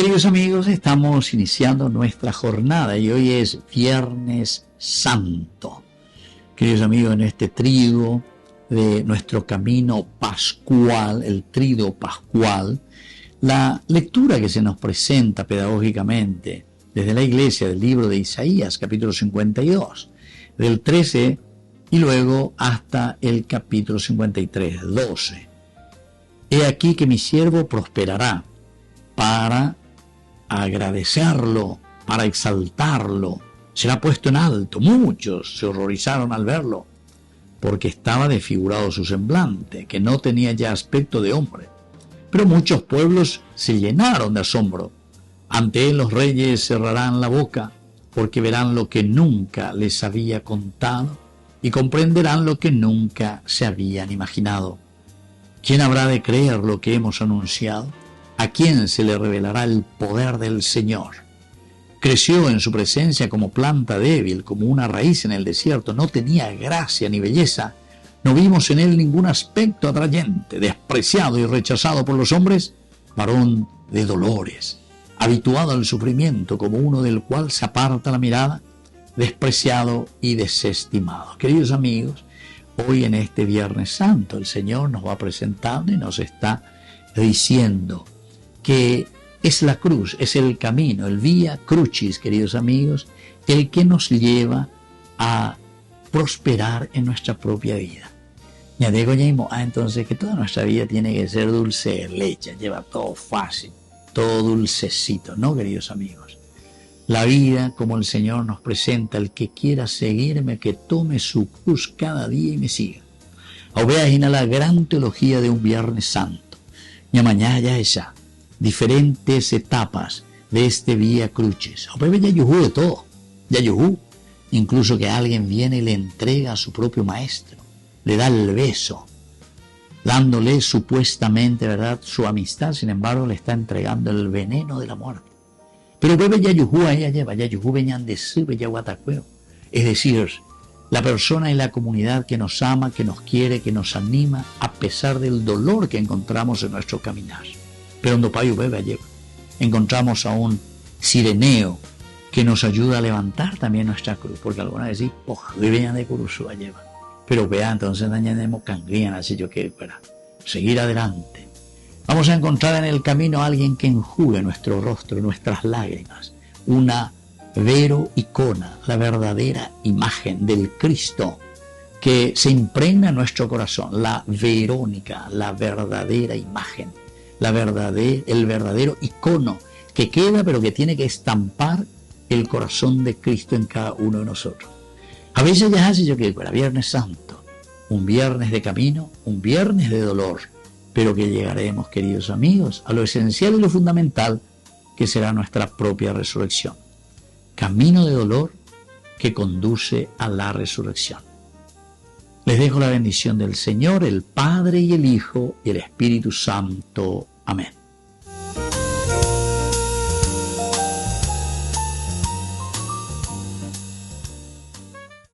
Queridos amigos, estamos iniciando nuestra jornada y hoy es Viernes Santo. Queridos amigos, en este triduo de nuestro camino pascual, el triduo pascual, la lectura que se nos presenta pedagógicamente desde la iglesia del libro de Isaías, capítulo 52, del 13 y luego hasta el capítulo 53, 12. He aquí que mi siervo prosperará, para agradecerlo, para exaltarlo. Será puesto en alto. Muchos se horrorizaron al verlo, porque estaba desfigurado su semblante, que no tenía ya aspecto de hombre. Pero muchos pueblos se llenaron de asombro. Ante él los reyes cerrarán la boca, porque verán lo que nunca les había contado y comprenderán lo que nunca se habían imaginado. ¿Quién habrá de creer lo que hemos anunciado? ¿A quién se le revelará el poder del Señor? Creció en su presencia como planta débil, como una raíz en el desierto. No tenía gracia ni belleza. No vimos en él ningún aspecto atrayente. Despreciado y rechazado por los hombres, varón de dolores, habituado al sufrimiento, como uno del cual se aparta la mirada, despreciado y desestimado. Queridos amigos, hoy en este Viernes Santo el Señor nos va presentando y nos está diciendo que es la cruz, es el camino, el vía crucis, queridos amigos, el que nos lleva a prosperar en nuestra propia vida. Ya digo, entonces que toda nuestra vida tiene que ser dulce de leche, lleva todo fácil, todo dulcecito, ¿no, queridos amigos? La vida, como el Señor nos presenta, el que quiera seguirme, que tome su cruz cada día y me siga. Ahora la gran teología de un Viernes Santo. Ya mañana ya esa. Diferentes etapas de este vía crucis. Ahora ya yujú de todo. Ya yujú. Incluso que alguien viene y le entrega a su propio maestro. Le da el beso. Dándole supuestamente, ¿verdad?, su amistad. Sin embargo, le está entregando el veneno de la muerte. Pero bebe ya yujú a ella lleva. Ya yujú veñan de sube ya guatacueo. Es decir, la persona y la comunidad que nos ama, que nos quiere, que nos anima, a pesar del dolor que encontramos en nuestro caminar. Pero en Dopayo bebe lleva. Encontramos a un sireneo que nos ayuda a levantar también nuestra cruz, porque alguna vez sí, vivían de Curuzúa lleva. Pero vea, entonces dañaremos cangrían, así yo quiero para seguir adelante. Vamos a encontrar en el camino a alguien que enjugue nuestro rostro, nuestras lágrimas, una vero icona, la verdadera imagen del Cristo que se impregna en nuestro corazón, la Verónica, la verdadera imagen, el verdadero icono que queda, pero que tiene que estampar el corazón de Cristo en cada uno de nosotros. A veces ya hace yo que para Viernes Santo, un viernes de camino, un viernes de dolor, pero que llegaremos, queridos amigos, a lo esencial y lo fundamental, que será nuestra propia resurrección. Camino de dolor que conduce a la resurrección. Les dejo la bendición del Señor, el Padre y el Hijo y el Espíritu Santo. Amén.